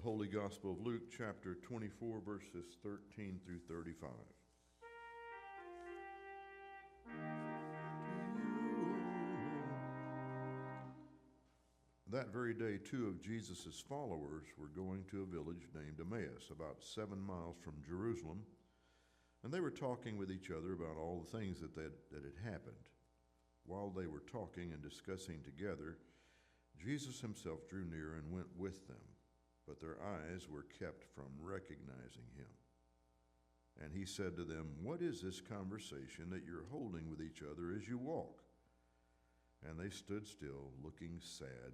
The Holy Gospel of Luke, chapter 24, verses 13 through 35. That very day, two of Jesus' followers were going to a village named Emmaus, about 7 miles from Jerusalem, and they were talking with each other about all the things that had happened. While they were talking and discussing together, Jesus himself drew near and went with them, but their eyes were kept from recognizing him. And he said to them, "What is this conversation that you're holding with each other as you walk?" And they stood still, looking sad.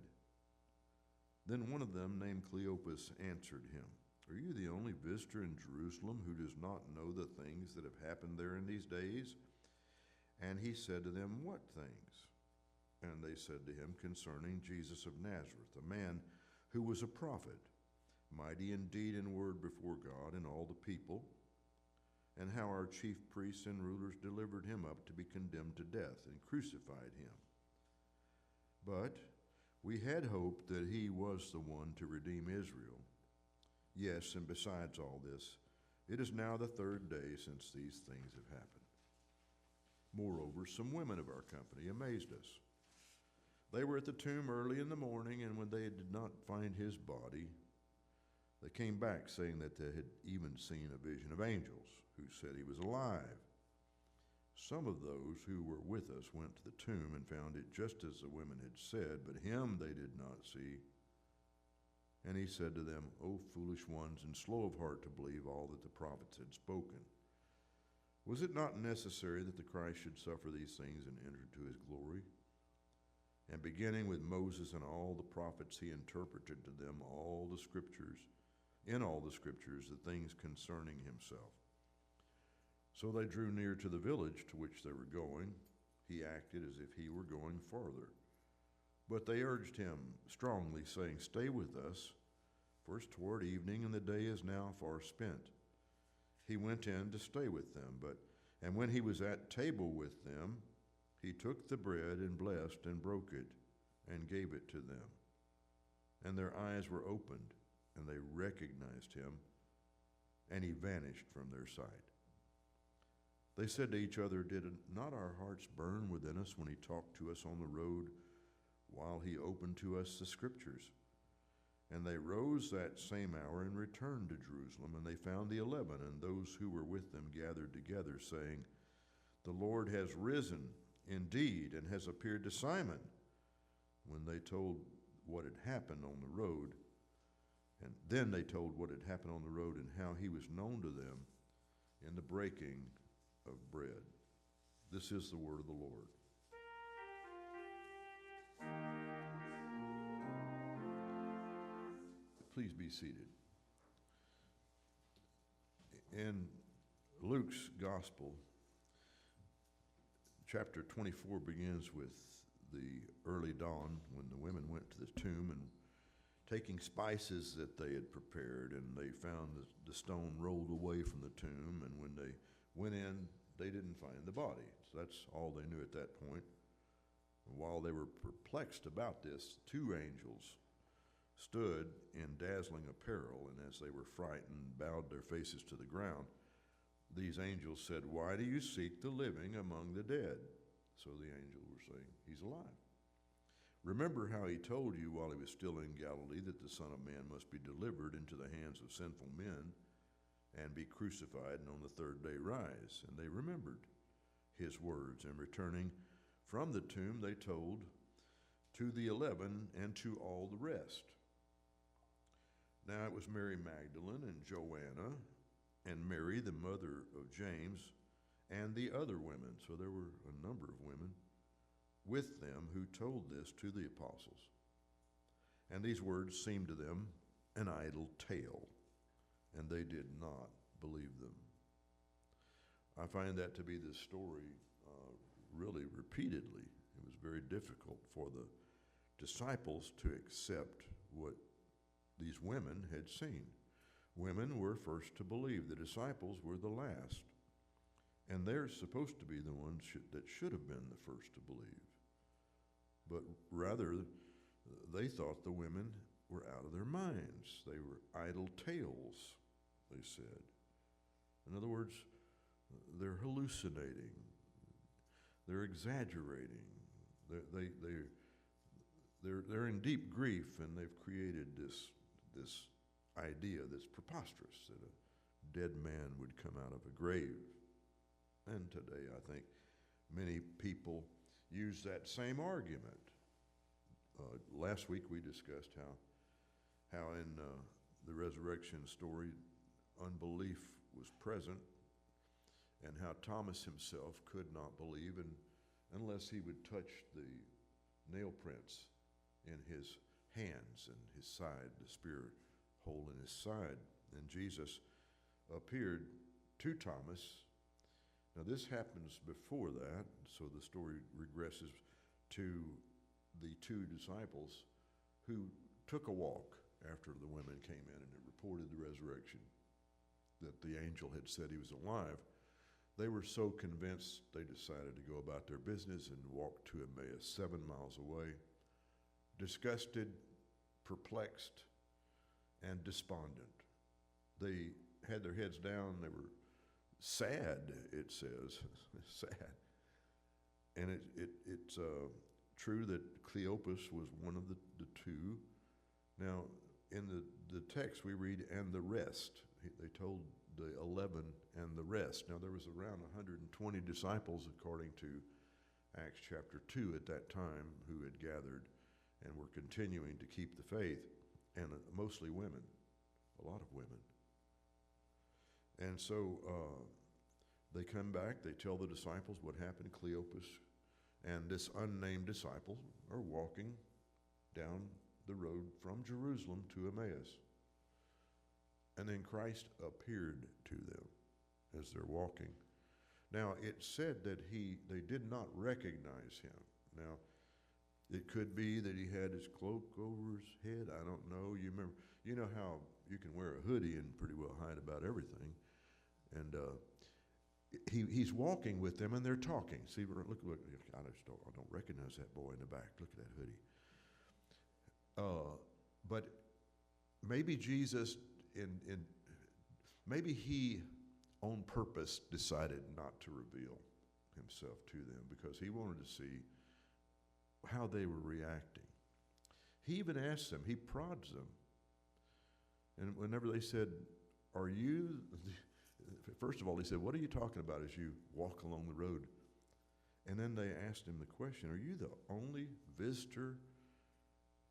Then one of them, named Cleopas, answered him, "Are you the only visitor in Jerusalem who does not know the things that have happened there in these days?" And he said to them, "What things?" And they said to him, "Concerning Jesus of Nazareth, a man who was a prophet, mighty in deed and word before God and all the people, and how our chief priests and rulers delivered him up to be condemned to death and crucified him. But we had hoped that he was the one to redeem Israel. Yes, and besides all this, it is now the 3rd day since these things have happened." Moreover, some women of our company amazed us. They were at the tomb early in the morning, and when they did not find his body, they came back saying that they had even seen a vision of angels who said he was alive. Some of those who were with us went to the tomb and found it just as the women had said, but him they did not see. And he said to them, "O foolish ones, and slow of heart to believe all that the prophets had spoken. Was it not necessary that the Christ should suffer these things and enter into his glory?" And beginning with Moses and all the prophets, he interpreted to them in all the scriptures, the things concerning himself. So they drew near to the village to which they were going. He acted as if he were going farther. But they urged him strongly, saying, "Stay with us, for it's toward evening, and the day is now far spent." He went in to stay with them, and when he was at table with them, he took the bread and blessed and broke it and gave it to them. And their eyes were opened, and they recognized him, and he vanished from their sight. They said to each other, "Did not our hearts burn within us when he talked to us on the road, while he opened to us the scriptures?" And they rose that same hour and returned to Jerusalem, and they found the 11 and those who were with them gathered together, saying, "The Lord has risen indeed and has appeared to Simon." When they told what had happened on the road, and then they told what had happened on the road and how he was known to them in the breaking of bread. This is the word of the Lord. Please be seated. In Luke's gospel, chapter 24 begins with the early dawn when the women went to the tomb and taking spices that they had prepared, and they found the stone rolled away from the tomb, and when they went in, they didn't find the body. So that's all they knew at that point. And while they were perplexed about this, 2 angels stood in dazzling apparel, and as they were frightened, bowed their faces to the ground. These angels said, "Why do you seek the living among the dead?" So the angels were saying, "He's alive. Remember how he told you while he was still in Galilee that the Son of Man must be delivered into the hands of sinful men and be crucified, and on the 3rd day rise." And they remembered his words, and returning from the tomb, they told to the 11 and to all the rest. Now it was Mary Magdalene and Joanna and Mary, the mother of James, and the other women, so there were a number of women, with them who told this to the apostles. And these words seemed to them an idle tale, and they did not believe them. I find that to be the story really repeatedly. It was very difficult for the disciples to accept what these women had seen. Women were first to believe. The disciples were the last. And they're supposed to be the ones that should have been the first to believe. But rather, they thought the women were out of their minds. They were idle tales, they said. In other words, they're hallucinating. They're exaggerating. They're in deep grief, and they've created this idea that's preposterous, that a dead man would come out of a grave. And today, I think, many people use that same argument. Last week we discussed how in the resurrection story, unbelief was present, and how Thomas himself could not believe unless he would touch the nail prints in his hands and his side, the spear hole in his side. And Jesus appeared to Thomas. Now this happens before that, so the story regresses to the two disciples who took a walk after the women came in and reported the resurrection, that the angel had said he was alive. They were so convinced they decided to go about their business and walk to Emmaus, 7 miles away, disgusted, perplexed, and despondent. They had their heads down. They were sad, it says, sad. And it's true that Cleopas was one of the two. Now, in the text we read, and the rest. They told the 11 and the rest. Now, there was around 120 disciples, according to Acts chapter 2 at that time, who had gathered and were continuing to keep the faith, and mostly women, a lot of women. And so they come back, they tell the disciples what happened. Cleopas and this unnamed disciple are walking down the road from Jerusalem to Emmaus. And then Christ appeared to them as they're walking. Now, it said that they did not recognize him. Now, it could be that he had his cloak over his head. I don't know. You know how you can wear a hoodie and pretty well hide about everything. And he's walking with them, and they're talking. See, look, I don't recognize that boy in the back. Look at that hoodie. But maybe Jesus, maybe he on purpose decided not to reveal himself to them because he wanted to see how they were reacting. He even asked them, he prods them. And whenever they said, are you, first of all, he said, what are you talking about as you walk along the road? And then they asked him the question, are you the only visitor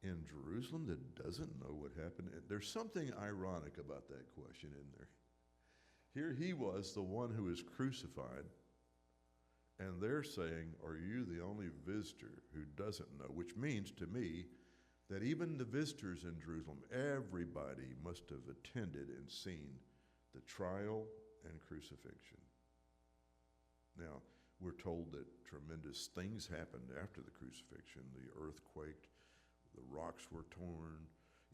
in Jerusalem that doesn't know what happened? There's something ironic about that question in there. Here he was, the one who was crucified, and they're saying, are you the only visitor who doesn't know? Which means to me that even the visitors in Jerusalem, everybody must have attended and seen the trial and crucifixion. Now, we're told that tremendous things happened after the crucifixion. The earth quaked, the rocks were torn.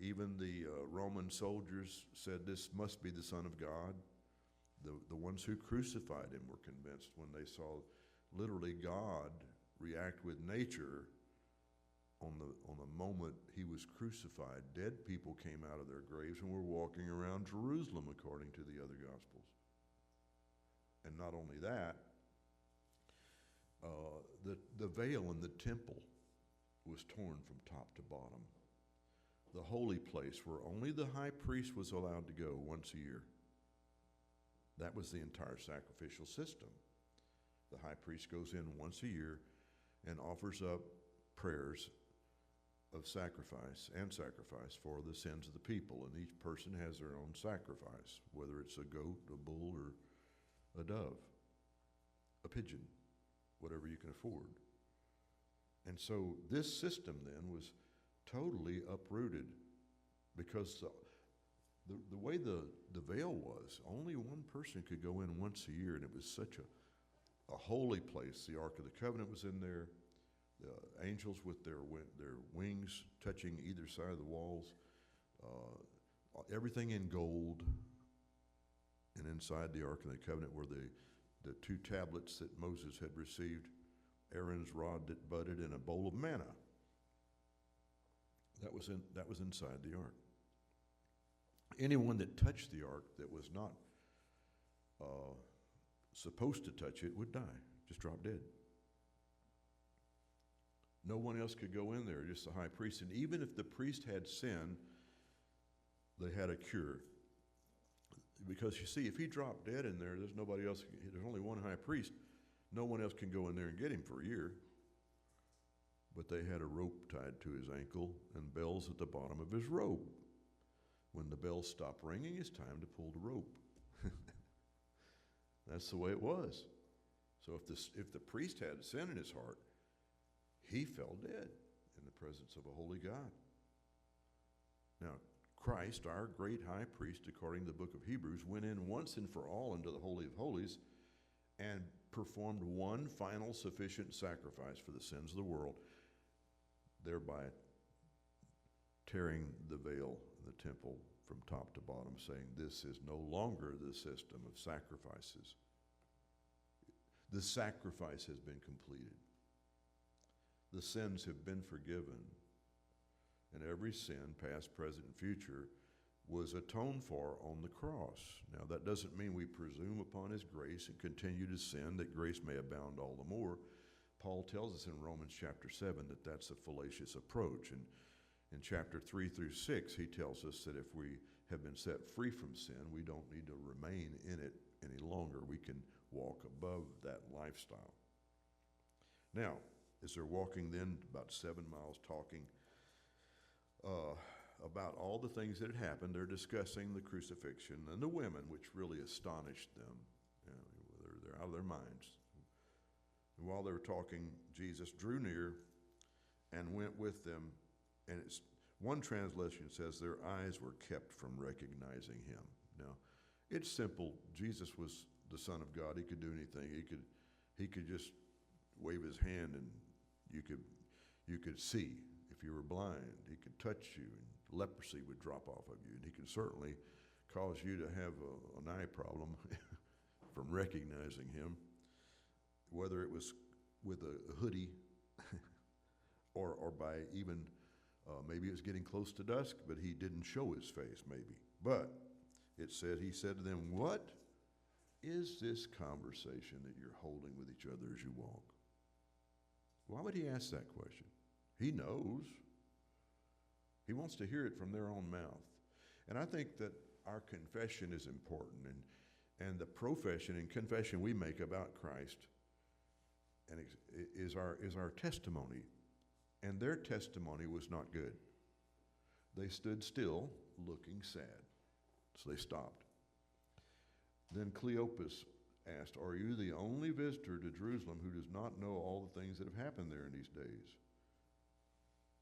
Even the Roman soldiers said, this must be the Son of God. The ones who crucified him were convinced when they saw literally God react with nature on the moment he was crucified. Dead people came out of their graves and were walking around Jerusalem according to the other Gospels. And not only that, the veil in the temple was torn from top to bottom. The holy place where only the high priest was allowed to go once a year. That was the entire sacrificial system. The high priest goes in once a year and offers up prayers of sacrifice for the sins of the people. And each person has their own sacrifice, whether it's a goat, a bull, or a dove, a pigeon, whatever you can afford. And so this system then was totally uprooted because the way the veil was, only one person could go in once a year, and it was such a holy place. The Ark of the Covenant was in there. The angels with their wings touching either side of the walls. Everything in gold. And inside the Ark of the Covenant were the 2 tablets that Moses had received, Aaron's rod that budded, and a bowl of manna. That was inside the ark. Anyone that touched the ark that was not supposed to touch it would die, just drop dead. No one else could go in there, just the high priest. And even if the priest had sinned, they had a cure. Because you see, if he dropped dead in there, there's nobody else. There's only one high priest. No one else can go in there and get him for a year. But they had a rope tied to his ankle and bells at the bottom of his robe. When the bells stop ringing, it's time to pull the rope. That's the way it was. So if the priest had sin in his heart, he fell dead in the presence of a holy God. Now, Christ, our great high priest, according to the book of Hebrews, went in once and for all into the Holy of Holies and performed one final sufficient sacrifice for the sins of the world, thereby tearing the veil in the temple from top to bottom, saying this is no longer the system of sacrifices. The sacrifice has been completed. The sins have been forgiven. And every sin, past, present, and future, was atoned for on the cross. Now, that doesn't mean we presume upon his grace and continue to sin, that grace may abound all the more. Paul tells us in Romans chapter 7 that that's a fallacious approach. And in chapter 3 through 6, he tells us that if we have been set free from sin, we don't need to remain in it any longer. We can walk above that lifestyle. Now, as they're walking then, about 7 miles, talking about all the things that had happened, they're discussing the crucifixion and the women, which really astonished them. You know, they're out of their minds. And while they were talking, Jesus drew near and went with them. And one translation says their eyes were kept from recognizing him. Now, it's simple. Jesus was the Son of God. He could do anything. He could just wave his hand and you could see. If you were blind, he could touch you and leprosy would drop off of you. And he can certainly cause you to have an eye problem from recognizing him, whether it was with a hoodie or by even maybe it was getting close to dusk, but he didn't show his face maybe. But it said, he said to them, "What is this conversation that you're holding with each other as you walk?" Why would he ask that question? He knows. He wants to hear it from their own mouth. And I think that our confession is important, and the profession and confession we make about Christ and is our testimony. And their testimony was not good. They stood still, looking sad. So they stopped. Then Cleopas asked, "Are you the only visitor to Jerusalem who does not know all the things that have happened there in these days?"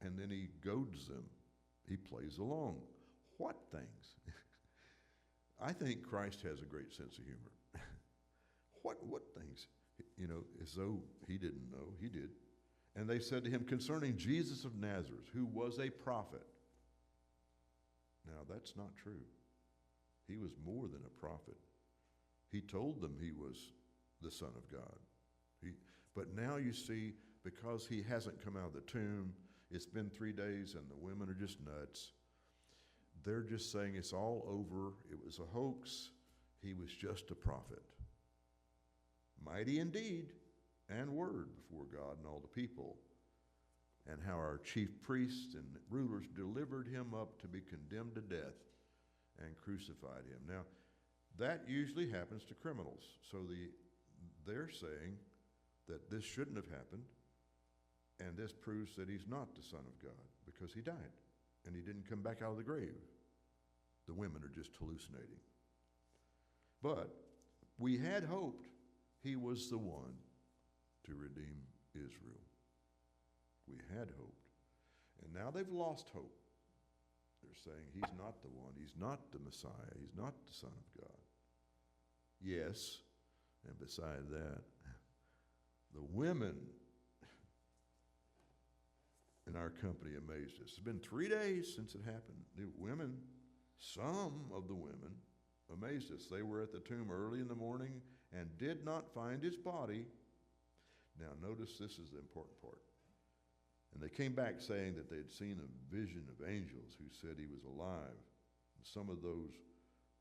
And then he goads them. He plays along. What things? I think Christ has a great sense of humor. What things? You know, as though he didn't know. He did. And they said to him, "Concerning Jesus of Nazareth, who was a prophet." Now, that's not true. He was more than a prophet. He told them he was the Son of God. But now you see, because he hasn't come out of the tomb, it's been 3 days and the women are just nuts. They're just saying it's all over. It was a hoax. He was just a prophet. Mighty indeed and word before God and all the people. And how our chief priests and rulers delivered him up to be condemned to death and crucified him. Now, that usually happens to criminals. So they're saying that this shouldn't have happened, and this proves that he's not the Son of God because he died and he didn't come back out of the grave. The women are just hallucinating. But we had hoped he was the one to redeem Israel. We had hoped. And now they've lost hope. They're saying he's not the one. He's not the Messiah. He's not the Son of God. Yes, and beside that, the women in our company amazed us. It's been 3 days since it happened. The women, some of the women, amazed us. They were at the tomb early in the morning and did not find his body. Now notice this is the important part. And they came back saying that they had seen a vision of angels who said he was alive. And some of those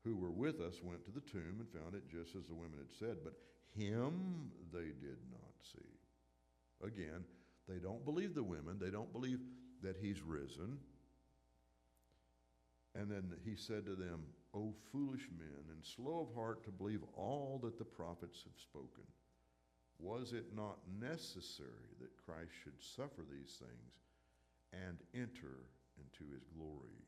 who were with us went to the tomb and found it just as the women had said, but him they did not see. Again, they don't believe the women. They don't believe that he's risen. And then he said to them, O foolish men, and slow of heart to believe all that the prophets have spoken. Was it not necessary that Christ should suffer these things and enter into his glory?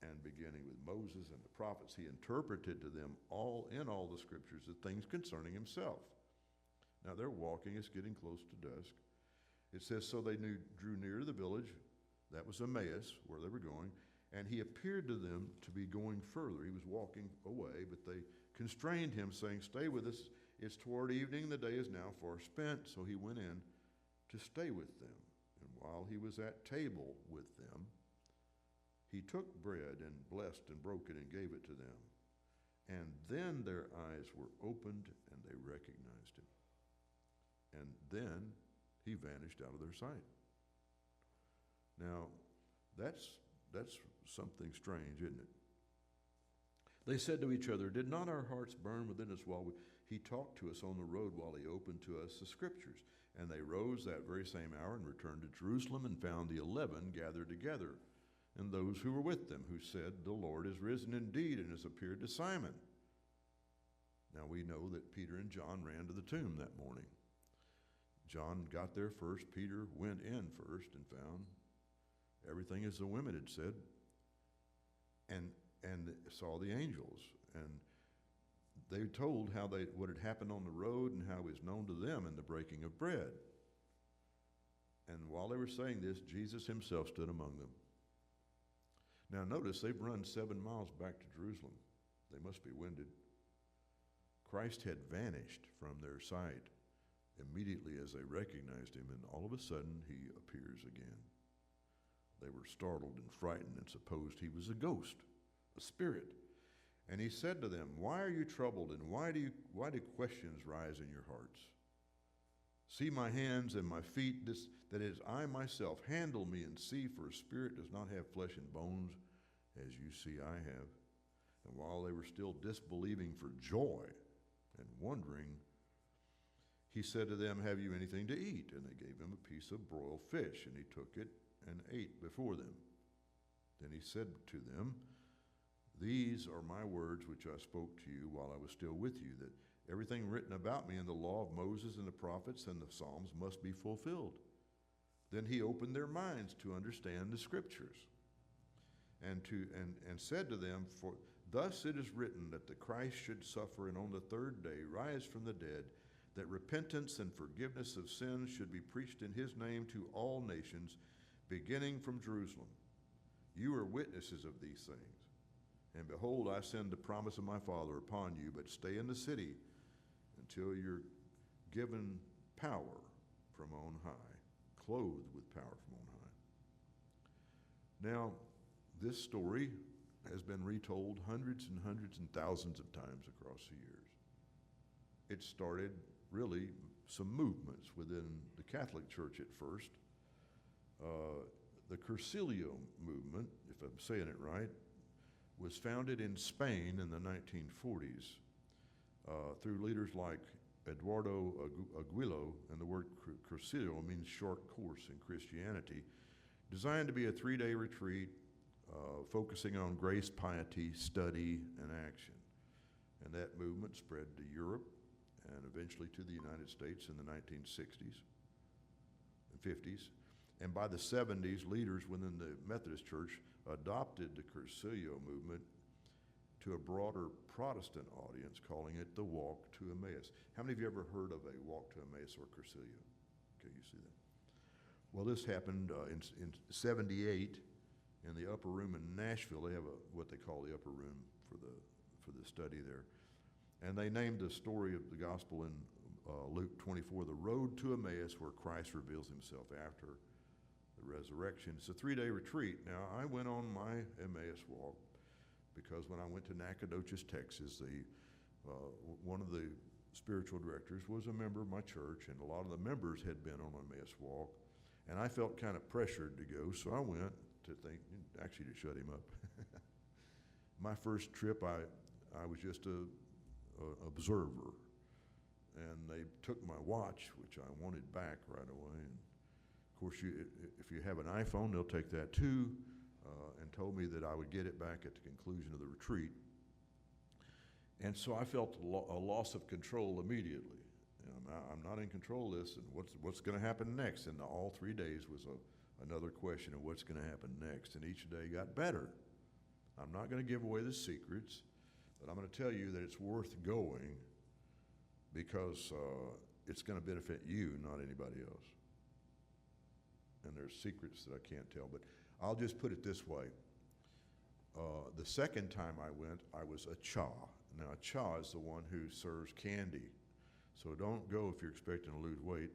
And beginning with Moses and the prophets, he interpreted to them all in all the scriptures the things concerning himself. Now they're walking, it's getting close to dusk. It says, so they drew near to the village, that was Emmaus, where they were going, and he appeared to them to be going further. He was walking away, but they constrained him, saying, stay with us. It's toward evening, the day is now far spent. So he went in to stay with them. And while he was at table with them, he took bread and blessed and broke it and gave it to them. And then their eyes were opened and they recognized him. And then he vanished out of their sight. Now, that's something strange, isn't it? They said to each other, did not our hearts burn within us while he talked to us on the road while he opened to us the scriptures? And they rose that very same hour and returned to Jerusalem and found the 11 gathered together, and those who were with them, who said, the Lord is risen indeed and has appeared to Simon. Now we know that Peter and John ran to the tomb that morning. John got there first. Peter went in first and found everything as the women had said, and saw the angels. And they told what had happened on the road and how it was known to them in the breaking of bread. And while they were saying this, Jesus himself stood among them. Now notice, they've run 7 miles back to Jerusalem. They must be winded. Christ had vanished from their sight immediately as they recognized him, and all of a sudden he appears again. They were startled and frightened and supposed he was a ghost, a spirit. And he said to them, why are you troubled, and why do questions rise in your hearts? See my hands and my feet, that is I myself. Handle me and see, for a spirit does not have flesh and bones, as you see I have. And while they were still disbelieving for joy and wondering, he said to them, have you anything to eat? And they gave him a piece of broiled fish, and he took it and ate before them. Then he said to them, these are my words which I spoke to you while I was still with you, that everything written about me in the law of Moses and the prophets and the Psalms must be fulfilled. Then he opened their minds to understand the scriptures, and said to them, for thus it is written that the Christ should suffer and on the third day rise from the dead, that repentance and forgiveness of sins should be preached in his name to all nations, beginning from Jerusalem. You are witnesses of these things. And behold, I send the promise of my Father upon you, but stay in the city until you're given power from on high, clothed with power from on high. Now, this story has been retold hundreds and hundreds and thousands of times across the years. It started really some movements within the Catholic Church at first. The Cursillo movement, if I'm saying it right, was founded in Spain in the 1940s through leaders like Eduardo Aguilo, and the word Cursillo means short course in Christianity, designed to be a 3-day retreat focusing on grace, piety, study, and action. And that movement spread to Europe and eventually to the United States in the 1960s and 50s. And by the 70s, leaders within the Methodist Church adopted the Cursillo movement to a broader Protestant audience, calling it the Walk to Emmaus. How many of you ever heard of a Walk to Emmaus or Cursillo? Okay, you see that. Well, this happened in 78 in the upper room in Nashville. They have what they call the upper room for the study there. And they named the story of the gospel in Luke 24, the road to Emmaus, where Christ reveals himself after the resurrection. It's a 3-day retreat. Now, I went on my Emmaus walk because when I went to Nacogdoches, Texas, one of the spiritual directors was a member of my church, and a lot of the members had been on Emmaus walk. And I felt kind of pressured to go, so I went to think, actually to shut him up. My first trip, I was just a observer. And they took my watch, which I wanted back right away. And of course, if you have an iPhone, they'll take that too, and told me that I would get it back at the conclusion of the retreat. And so I felt a loss of control immediately. I'm not in control of this, and what's going to happen next? And all 3 days was another question of what's going to happen next, and each day got better. I'm not going to give away the secrets, but I'm going to tell you that it's worth going because it's going to benefit you, not anybody else. And there's secrets that I can't tell, but I'll just put it this way. The second time I went, I was a cha. Now, a cha is the one who serves candy. So don't go if you're expecting to lose weight.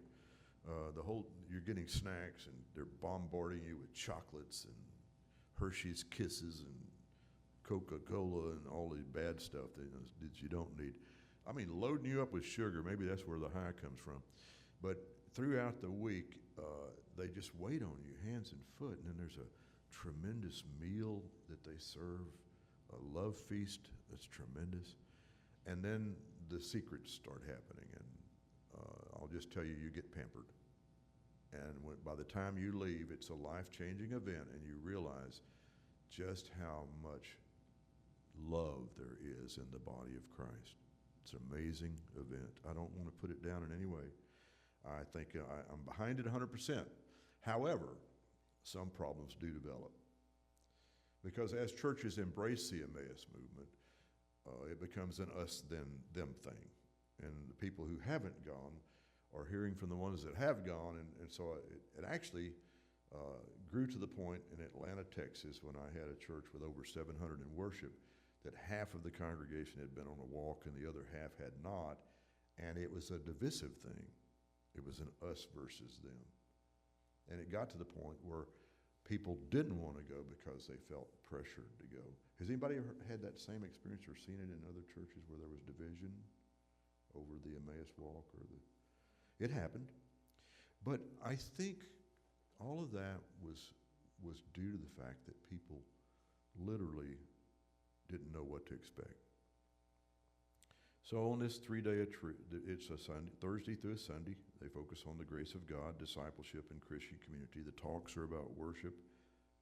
You're getting snacks, and they're bombarding you with chocolates and Hershey's Kisses and Coca-Cola and all the bad stuff that you don't need. I mean, loading you up with sugar, maybe that's where the high comes from. But throughout the week, they just wait on you, hands and foot, and then there's a tremendous meal that they serve, a love feast that's tremendous. And then the secrets start happening, and I'll just tell you, you get pampered. And by the time you leave, it's a life-changing event, and you realize just how much love there is in the body of Christ. It's an amazing event. I don't want to put it down in any way. I think I'm behind it 100%. However, some problems do develop. Because as churches embrace the Emmaus movement, it becomes an us-them thing. And the people who haven't gone are hearing from the ones that have gone. And so it actually grew to the point in Atlanta, Texas, when I had a church with over 700 in worship, that half of the congregation had been on a walk and the other half had not. And it was a divisive thing. It was an us versus them. And it got to the point where people didn't want to go because they felt pressured to go. Has anybody ever had that same experience or seen it in other churches where there was division over the Emmaus walk? It happened. But I think all of that was due to the fact that people literally didn't know what to expect. So on this 3-day trip, it's a Sunday, Thursday through a Sunday. They focus on the grace of God, discipleship, and Christian community. The talks are about worship,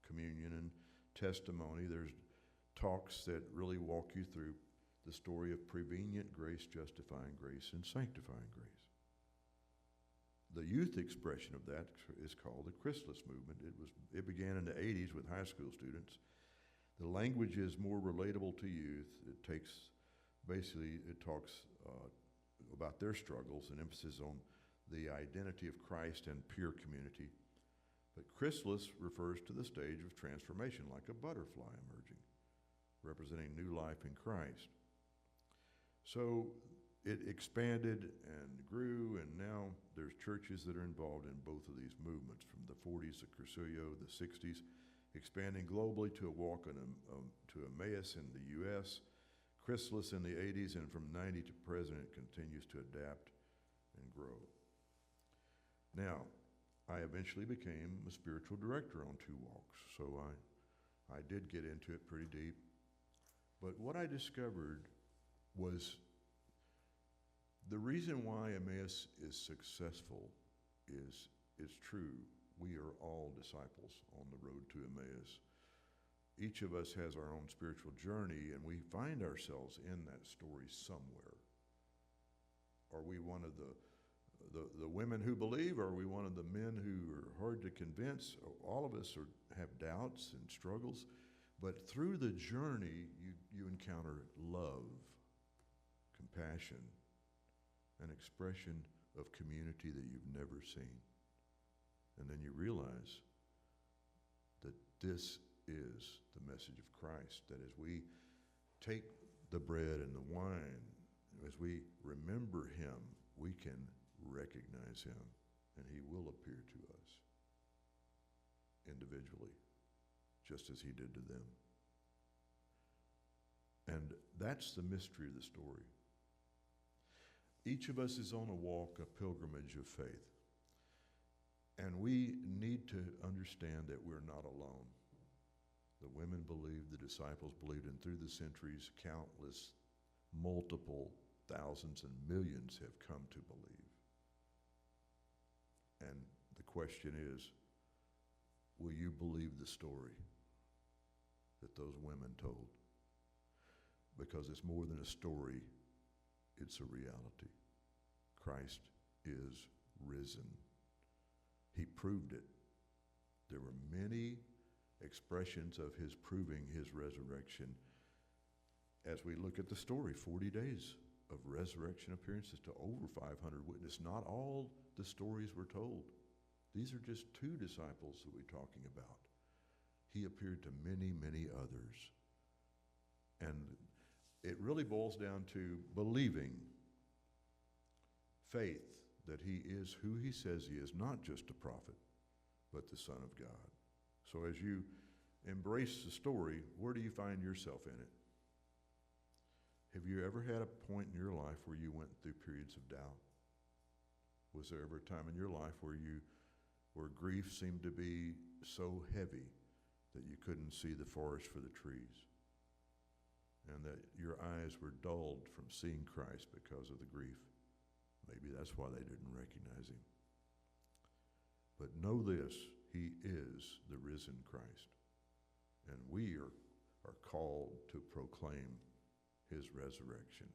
communion, and testimony. There's talks that really walk you through the story of prevenient grace, justifying grace, and sanctifying grace. The youth expression of that is called the Christless movement. It began in the 80s with high school students. The language is more relatable to youth. It talks about their struggles and emphasis on the identity of Christ and peer community. But Christless refers to the stage of transformation, like a butterfly emerging, representing new life in Christ. So it expanded and grew, and now there's churches that are involved in both of these movements, from the 40s to Cursillo, the 60s, expanding globally to a walk to Emmaus in the U.S., Christless in the 80s, and from 90 to present, it continues to adapt and grow. Now, I eventually became a spiritual director on 2 walks, so I did get into it pretty deep. But what I discovered was the reason why Emmaus is successful is true. We are all disciples on the road to Emmaus. Each of us has our own spiritual journey, and we find ourselves in that story somewhere. Are we one of the women who believe? Are we one of the men who are hard to convince? All of us have doubts and struggles, but through the journey, you encounter love, compassion, an expression of community that you've never seen. And then you realize that this is the message of Christ, that as we take the bread and the wine, as we remember him, we can recognize him, and he will appear to us individually, just as he did to them. And that's the mystery of the story. Each of us is on a walk, a pilgrimage of faith. And we need to understand that we're not alone. The women believed, the disciples believed, and through the centuries, countless, multiple thousands and millions have come to believe. And the question is, will you believe the story that those women told? Because it's more than a story, it's a reality. Christ is risen. He proved it. There were many expressions of his proving his resurrection as we look at the story, 40 days of resurrection appearances to over 500 witnesses. Not all the stories were told. These are just two disciples that we're talking about. He appeared to many, many others. And it really boils down to believing, faith that he is who he says he is, not just a prophet, but the Son of God. So as you embrace the story, where do you find yourself in it? Have you ever had a point in your life where you went through periods of doubt? Was there ever a time in your life where grief seemed to be so heavy that you couldn't see the forest for the trees, and that your eyes were dulled from seeing Christ because of the grief? Maybe that's why they didn't recognize him. But know this, he is the risen Christ, and we are called to proclaim his resurrection.